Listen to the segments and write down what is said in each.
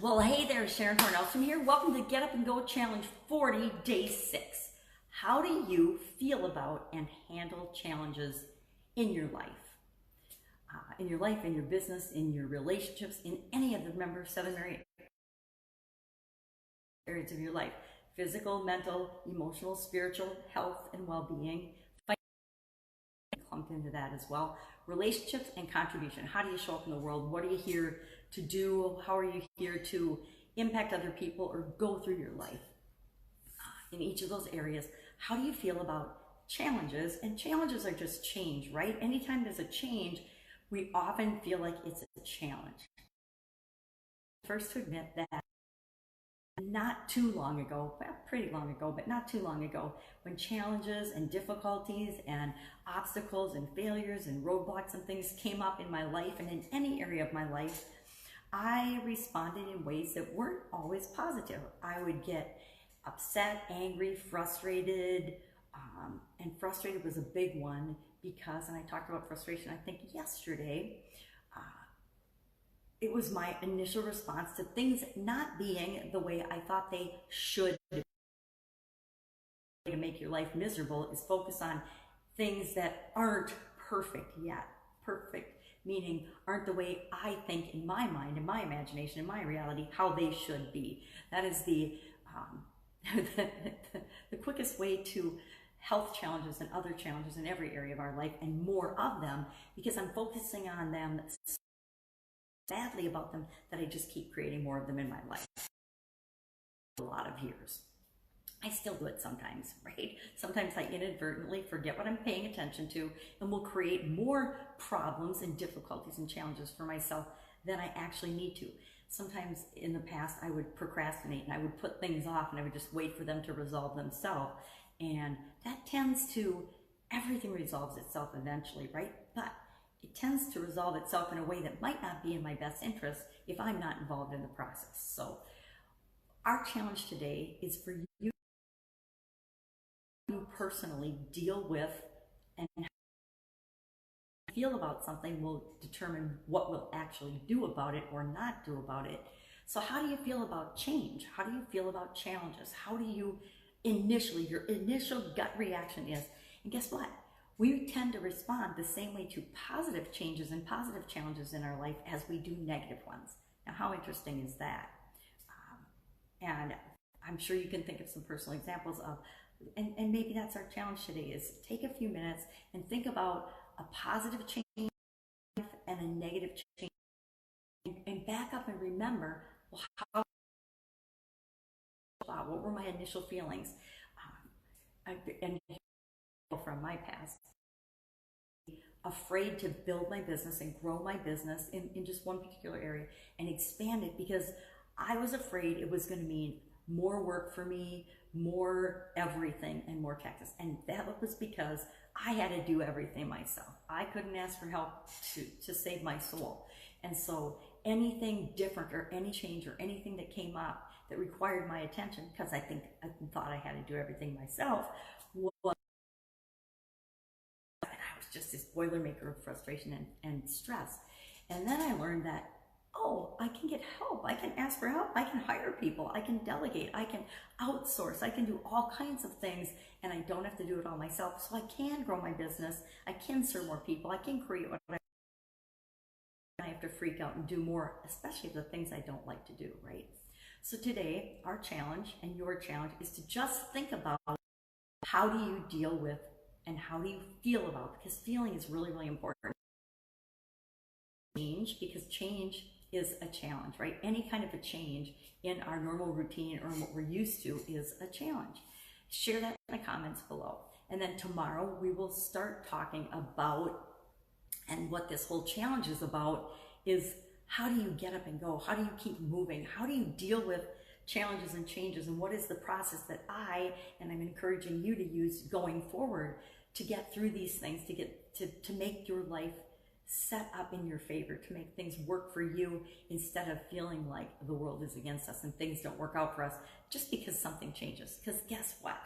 Well, hey there, Sharon Horne-Ellstrom here. Welcome to Get Up and Go Challenge 40, Day 6. How do you feel about and handle challenges in your life? In your business, in your relationships, in any of the 7 areas of your life. Physical, mental, emotional, spiritual, health, and well-being. Clumped into that as well. Relationships and contribution. How do you show up in the world? What are you here to do? How are you here to impact other people or go through your life? In each of those areas, how do you feel about challenges? And challenges are just change, right? Anytime there's a change, we often feel like it's a challenge. First to admit that not too long ago, well, pretty long ago, but not too long ago, when challenges and difficulties and obstacles and failures and roadblocks and things came up in my life and in any area of my life, I responded in ways that weren't always positive. I would get upset, angry, frustrated, and frustrated was a big one because, and I talked about frustration, I think yesterday, it was my initial response to things not being the way I thought they should be. To make your life miserable is focus on things that aren't perfect yet. Perfect meaning aren't the way I think in my mind, in my imagination, in my reality, how they should be. That is the quickest way to health challenges and other challenges in every area of our life and more of them, because I'm focusing on them badly about them that I just keep creating more of them in my life. A lot of years. I still do it sometimes, right? Sometimes I inadvertently forget what I'm paying attention to and will create more problems and difficulties and challenges for myself than I actually need to. Sometimes in the past I would procrastinate and I would put things off and I would just wait for them to resolve themselves. And that tends to, everything resolves itself eventually, right? But it tends to resolve itself in a way that might not be in my best interest if I'm not involved in the process. So our challenge today is for you to personally deal with, and how you feel about something will determine what we'll actually do about it or not do about it. So how do you feel about change? How do you feel about challenges? How do you your initial gut reaction is, and guess what? We tend to respond the same way to positive changes and positive challenges in our life as we do negative ones. Now, how interesting is that? And I'm sure you can think of some personal examples of, and maybe that's our challenge today, is take a few minutes and think about a positive change and a negative change, and back up and remember, well, what were my initial feelings? And from my past, afraid to build my business and grow my business in just one particular area and expand it because I was afraid it was going to mean more work for me, more everything, and more taxes. And that was because I had to do everything myself. I couldn't ask for help to save my soul. And so anything different or any change or anything that came up that required my attention, because I thought I had to do everything myself, was just this boilermaker of frustration and stress. And then I learned that, oh, I can get help. I can ask for help. I can hire people. I can delegate. I can outsource. I can do all kinds of things, and I don't have to do it all myself. So I can grow my business. I can serve more people. I can create what I have to freak out and do more, especially the things I don't like to do, right? So today, our challenge and your challenge is to just think about, how do you deal with and how do you feel about it? Because feeling is really, really important. Change, because change is a challenge, right? Any kind of a change in our normal routine or what we're used to is a challenge. Share that in the comments below. And then tomorrow we will start talking about, and what this whole challenge is about, is how do you get up and go? How do you keep moving? How do you deal with challenges and changes? And what is the process that I'm encouraging you to use going forward to get through these things, to get to make your life set up in your favor, to make things work for you instead of feeling like the world is against us and things don't work out for us just because something changes. Because guess what?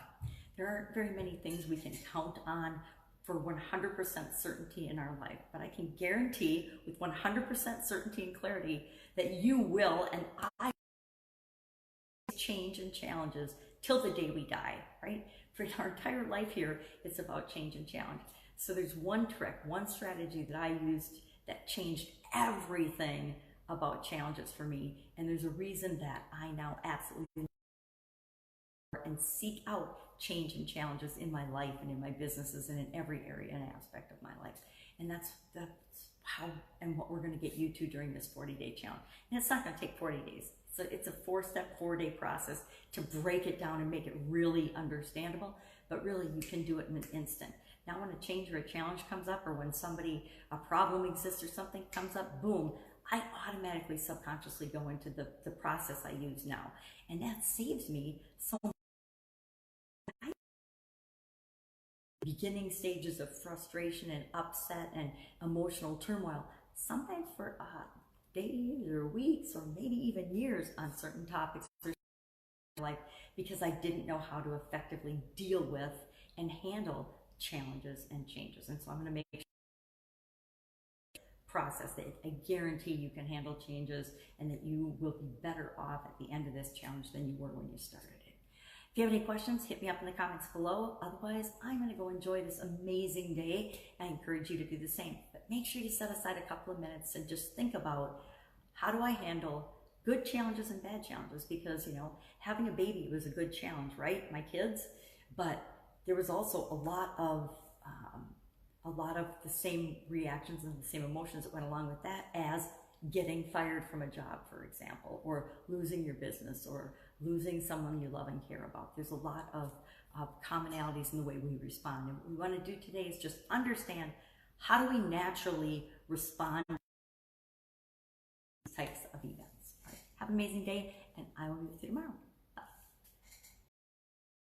There aren't very many things we can count on for 100% certainty in our life, but I can guarantee with 100% certainty and clarity that you will, and I change and challenges till the day we die, right? For our entire life here, it's about change and challenge. So there's one trick, one strategy that I used that changed everything about challenges for me. And there's a reason that I now absolutely and seek out change and challenges in my life and in my businesses and in every area and aspect of my life. And that's how and what we're going to get you to during this 40-day challenge. And it's not going to take 40 days. So it's a 4-step, 4-day process to break it down and make it really understandable, but really you can do it in an instant. Now when a change or a challenge comes up, or when a problem exists or something comes up, boom, I automatically subconsciously go into the process I use now. And that saves me so much. Beginning stages of frustration and upset and emotional turmoil, sometimes for days or weeks or maybe even years on certain topics in life, because I didn't know how to effectively deal with and handle challenges and changes. And so I'm going to make sure process that I guarantee you can handle changes and that you will be better off at the end of this challenge than you were when you started it. If you have any questions, hit me up in the comments below. Otherwise, I'm going to go enjoy this amazing day. I encourage you to do the same. But make sure you set aside a couple of minutes and just think about, how do I handle good challenges and bad challenges? Because, you know, having a baby was a good challenge, right? My kids. But there was also a lot of the same reactions and the same emotions that went along with that, as getting fired from a job, for example, or losing your business, or losing someone you love and care about. There's a lot of commonalities in the way we respond. And what we want to do today is just understand, how do we naturally respond to these types of events? All right. Have an amazing day, and I will be with you tomorrow.